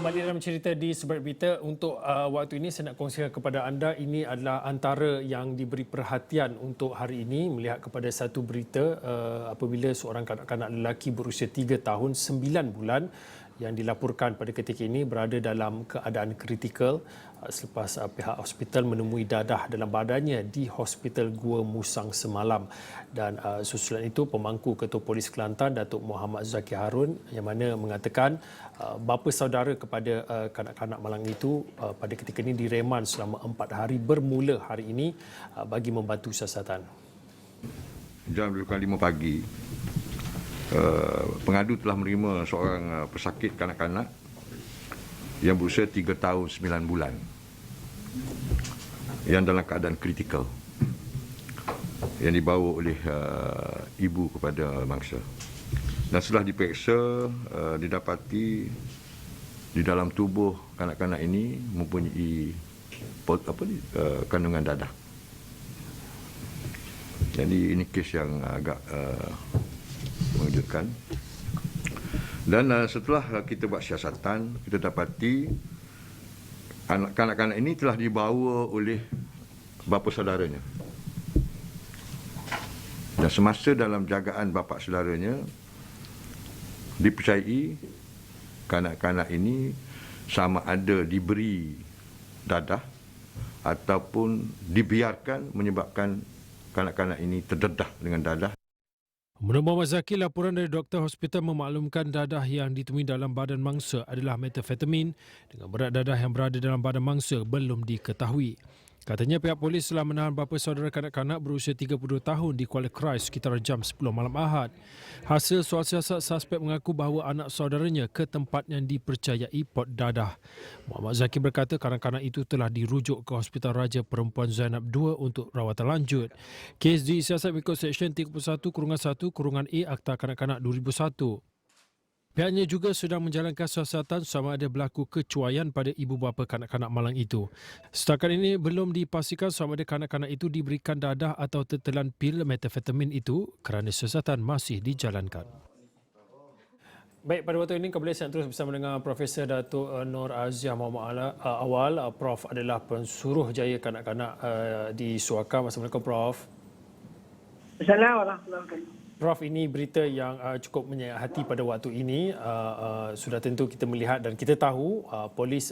Kembali dalam cerita di Seberat Berita, untuk waktu ini saya nak kongsikan kepada anda, ini adalah antara yang diberi perhatian untuk hari ini, melihat kepada satu berita apabila seorang kanak-kanak lelaki berusia 3 tahun 9 bulan yang dilaporkan pada ketika ini berada dalam keadaan kritikal selepas pihak hospital menemui dadah dalam badannya di Hospital Gua Musang semalam. Dan susulan itu, pemangku Ketua Polis Kelantan Datuk Muhammad Zaki Harun yang mana mengatakan bapa saudara kepada kanak-kanak malang itu pada ketika ini direman selama 4 hari bermula hari ini bagi membantu siasatan. Jam lebih 5 pagi, pengadu telah menerima seorang pesakit kanak-kanak yang berusia 3 tahun 9 bulan yang dalam keadaan kritikal yang dibawa oleh ibu kepada mangsa. Dan setelah diperiksa, didapati di dalam tubuh kanak-kanak ini mempunyai kandungan dadah. Jadi ini kes yang agak mengejutkan. Dan setelah kita buat siasatan, kita dapati kanak-kanak ini telah dibawa oleh bapa saudaranya. Dan semasa dalam jagaan bapa saudaranya, dipercayai kanak-kanak ini sama ada diberi dadah ataupun dibiarkan menyebabkan kanak-kanak ini terdedah dengan dadah. Menurut Muhammad Zaki, laporan dari doktor hospital memaklumkan dadah yang ditemui dalam badan mangsa adalah metafetamin dengan berat dadah yang berada dalam badan mangsa belum diketahui. Katanya pihak polis telah menahan bapa saudara kanak-kanak berusia 32 tahun di Kuala Krai sekitar jam 10 malam Ahad. Hasil soal siasat, suspek mengaku bahawa anak saudaranya ke tempat yang dipercayai pot dadah. Muhammad Zaki berkata kanak-kanak itu telah dirujuk ke Hospital Raja Perempuan Zainab II untuk rawatan lanjut. Kes disiasat mengikut Seksyen 31-1-A Akta Kanak-Kanak 2001. Pihaknya juga sedang menjalankan siasatan sama ada berlaku kecuaian pada ibu bapa kanak-kanak malang itu. Setakat ini belum dipastikan sama ada kanak-kanak itu diberikan dadah atau tertelan pil metafetamin itu kerana siasatan masih dijalankan. Baik, pada waktu ini kembali saya terus bersama dengan Profesor Datuk Nur Aziah Muhammad Awal. Prof adalah pensuruhjaya kanak-kanak di Suaka. Assalamualaikum Prof. Assalamualaikum warahmatullahi wabarakatuh. Prof, ini berita yang cukup menyayat hati pada waktu ini. Sudah tentu kita melihat dan kita tahu polis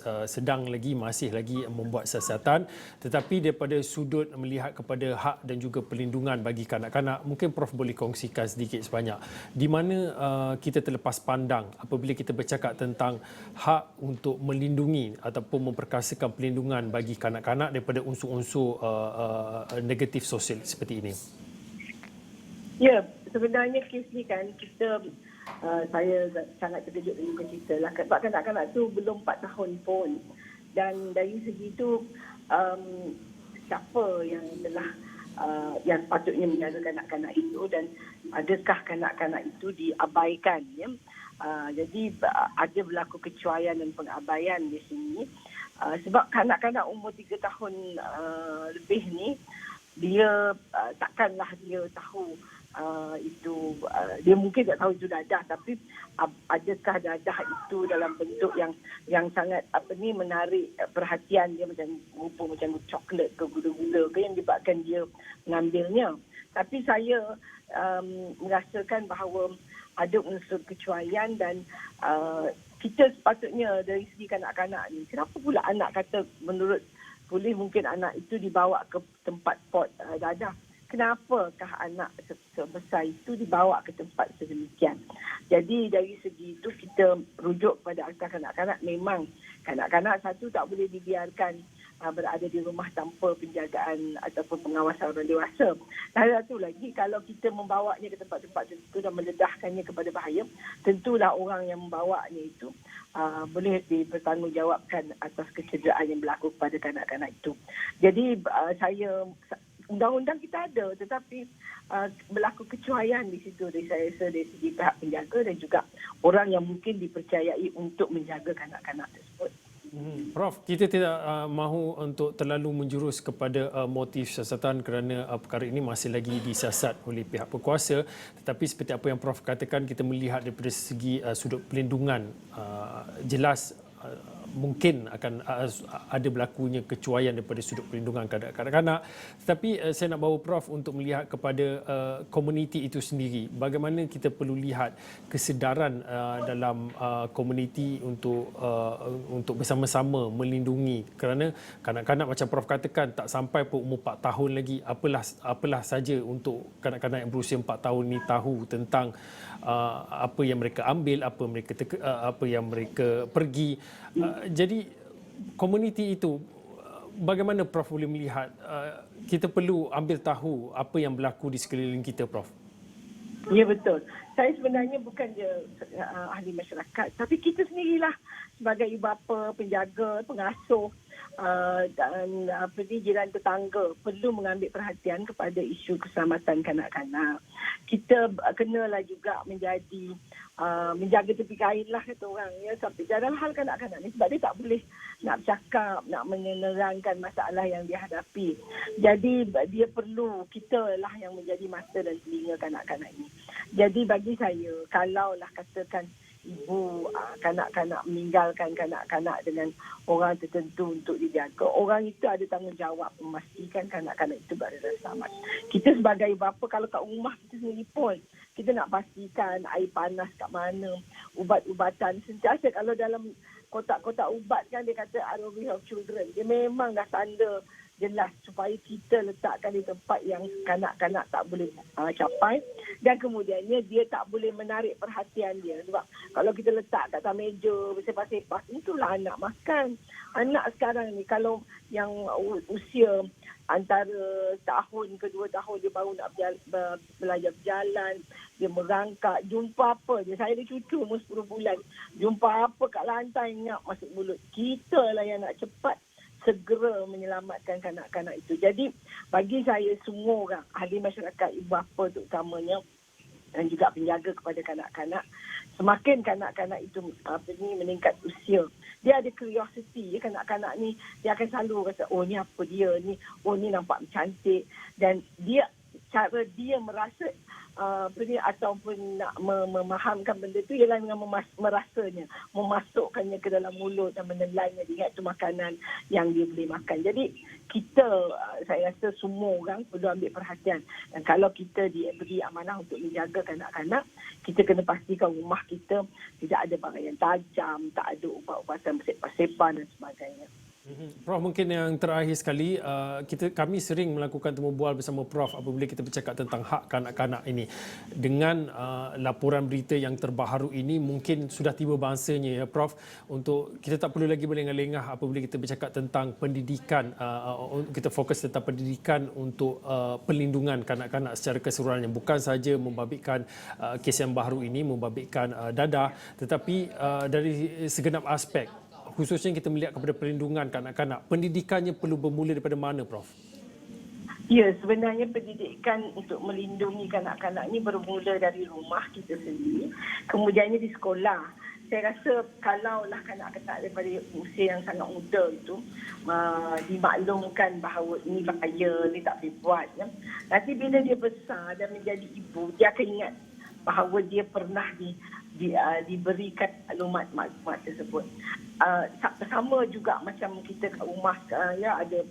masih lagi membuat siasatan, tetapi daripada sudut melihat kepada hak dan juga perlindungan bagi kanak-kanak, mungkin Prof boleh kongsikan sedikit sebanyak di mana kita terlepas pandang apabila kita bercakap tentang hak untuk melindungi ataupun memperkasakan perlindungan bagi kanak-kanak daripada unsur-unsur negatif sosial seperti ini. Ya, sebenarnya kes ni kan saya sangat terkejut dengan muka cerita lah. Sebab kanak-kanak tu belum 4 tahun pun. Dan dari segi itu, siapa yang telah yang patutnya menjaga kanak-kanak itu dan adakah kanak-kanak itu diabaikan. Ya? Jadi ada berlaku kecuaian dan pengabaian di sini. Sebab kanak-kanak umur 3 tahun lebih ni, dia takkanlah dia tahu dia mungkin tak tahu itu dadah, tapi adakah dadah itu dalam bentuk yang sangat menarik perhatian dia, macam rupa macam coklat ke gula-gula ke yang menyebabkan dia mengambilnya. Tapi saya merasakan bahawa ada unsur kecuaian dan kita sepatutnya dari segi kanak-kanak ni, kenapa pula anak kata menurut polis mungkin anak itu dibawa ke tempat pot dadah? Kenapakah anak sebesar itu dibawa ke tempat sedemikian? Jadi dari segi itu kita rujuk pada akta kanak-kanak. Memang kanak-kanak satu tak boleh dibiarkan berada di rumah tanpa penjagaan ataupun pengawasan orang dewasa. Dan satu lagi, kalau kita membawanya ke tempat-tempat tertentu dan meledahkannya kepada bahaya, tentulah orang yang membawanya itu boleh dipertanggungjawabkan atas kecederaan yang berlaku kepada kanak-kanak itu. Jadi undang-undang kita ada, tetapi berlaku kecuaian di situ saya rasa dari segi pihak penjaga dan juga orang yang mungkin dipercayai untuk menjaga kanak-kanak tersebut. Prof, kita tidak mahu untuk terlalu menjurus kepada motif siasatan kerana perkara ini masih lagi disiasat oleh pihak berkuasa, tetapi seperti apa yang Prof katakan, kita melihat daripada segi sudut perlindungan, jelas mungkin akan ada berlakunya kecuaian daripada sudut perlindungan kanak-kanak. Tetapi saya nak bawa Prof untuk melihat kepada komuniti itu sendiri. Bagaimana kita perlu lihat kesedaran dalam komuniti untuk bersama-sama melindungi, kerana kanak-kanak macam Prof katakan tak sampai pun umur 4 tahun lagi, apalah saja untuk kanak-kanak yang berusia 4 tahun ni tahu tentang apa yang mereka ambil, apa yang mereka pergi. Jadi komuniti itu, bagaimana Prof boleh melihat kita perlu ambil tahu apa yang berlaku di sekeliling kita, Prof? Ya, betul. Saya sebenarnya bukan je ahli masyarakat, tapi kita sendirilah sebagai ibu bapa, penjaga, pengasuh dan jiran tetangga perlu mengambil perhatian kepada isu keselamatan kanak-kanak. Kita kenalah juga menjaga tepi kain lah kata orang, ya, sampai dalam hal kanak-kanak ni, sebab dia tak boleh nak bercakap, nak menerangkan masalah yang dia hadapi. Jadi dia perlu, kita lah yang menjadi mata dan telinga kanak-kanak ini. Jadi bagi saya, kalaulah katakan ibu kanak-kanak meninggalkan kanak-kanak dengan orang tertentu untuk dijaga, orang itu ada tanggungjawab memastikan kanak-kanak itu berada dalam selamat. Kita sebagai bapa, kalau kat rumah kita sendiri pun, kita nak pastikan air panas kat mana, ubat-ubatan sentiasa. Kalau dalam kotak-kotak ubat kan dia kata ROV of children, dia memang dah tanda jelas supaya kita letakkan di tempat yang kanak-kanak tak boleh capai, dan kemudiannya dia tak boleh menarik perhatian dia. Sebab kalau kita letak kat atas meja bersepas-sepas, itulah anak makan. Anak sekarang ni kalau yang usia antara tahun ke 2 tahun, dia baru nak belajar berjalan, dia merangkak, jumpa apa je. Saya ada cucu umur 10 bulan, jumpa apa kat lantai ngap masuk mulut. Kita lah yang nak cepat segera menyelamatkan kanak-kanak itu. Jadi bagi saya, semua orang, ahli masyarakat, ibu bapa terutamanya, dan juga penjaga kepada kanak-kanak, semakin kanak-kanak itu meningkat usia, dia ada curiosity. Kanak-kanak ni dia akan selalu rasa, oh ni apa dia ni, oh ni nampak cantik, dan dia cara dia merasa ataupun nak memahamkan benda tu ialah dengan merasanya, memasukkannya ke dalam mulut dan menelannya. Dia ingat itu makanan yang dia boleh makan. Jadi kita, saya rasa semua orang perlu ambil perhatian. Dan kalau kita diberi amanah untuk menjaga kanak-kanak, kita kena pastikan rumah kita tidak ada barang yang tajam, tak ada ubat-ubatan bersepah-sepah dan sebagainya. Prof, mungkin yang terakhir sekali, kami sering melakukan temu bual bersama Prof apabila kita bercakap tentang hak kanak-kanak ini. Dengan laporan berita yang terbaru ini, mungkin sudah tiba masanya, ya Prof, untuk kita tak perlu lagi berlengah-lengah apabila kita bercakap tentang pendidikan. Kita fokus tentang pendidikan untuk perlindungan kanak-kanak secara keseluruhannya. Bukan saja membabitkan kes yang baru ini, membabitkan dadah, tetapi dari segenap aspek, khususnya kita melihat kepada perlindungan kanak-kanak. Pendidikannya perlu bermula daripada mana, Prof? Ya, sebenarnya pendidikan untuk melindungi kanak-kanak ini bermula dari rumah kita sendiri. Kemudiannya di sekolah. Saya rasa kalaulah kanak-kanak daripada usia yang sangat muda itu dimaklumkan bahawa ini bahaya, dia tak boleh buat. Ya. Nanti bila dia besar dan menjadi ibu, dia akan ingat bahawa dia pernah diberikan maklumat tersebut. Sama juga macam kita kat rumah ya, ada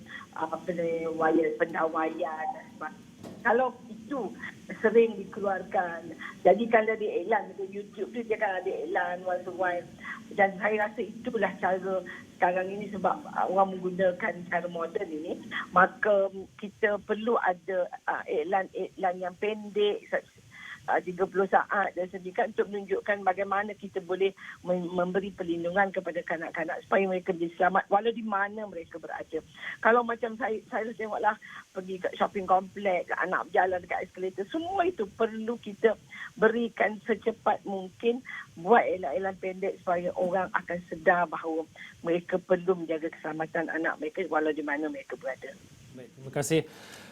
pendawaian dan sebagainya. Kalau itu sering dikeluarkan, jadi kalau dia iklan di YouTube tu, dia kan ada iklan once a while. Dan saya rasa itulah cara sekarang ini, sebab orang menggunakan cara moden ini, maka kita perlu ada iklan yang pendek, 30 saat dan sedikit, untuk menunjukkan bagaimana kita boleh memberi perlindungan kepada kanak-kanak supaya mereka menjadi selamat walau di mana mereka berada. Kalau macam saya tengoklah pergi ke shopping kompleks, anak berjalan dekat eskalator, semua itu perlu kita berikan secepat mungkin, buat iklan pendek supaya orang akan sedar bahawa mereka perlu menjaga keselamatan anak mereka walau di mana mereka berada. Baik, terima kasih.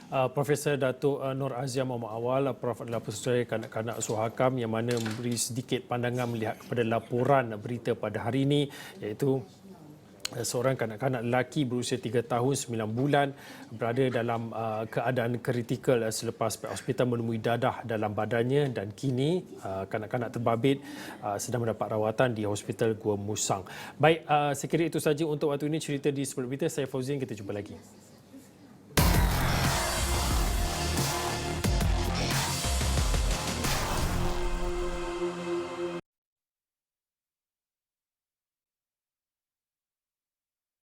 Profesor Datuk Nur Azia Muhammad Awal. Prof adalah Pensyarah Kanak-Kanak Suhakam yang mana memberi sedikit pandangan melihat kepada laporan berita pada hari ini, iaitu seorang kanak-kanak lelaki berusia 3 tahun 9 bulan berada dalam keadaan kritikal selepas pihak hospital menemui dadah dalam badannya dan kini kanak-kanak terbabit sedang mendapat rawatan di Hospital Gua Musang. Baik, saya kira itu saja untuk waktu ini cerita di Sebelum Berita. Saya Fauzin, kita jumpa lagi.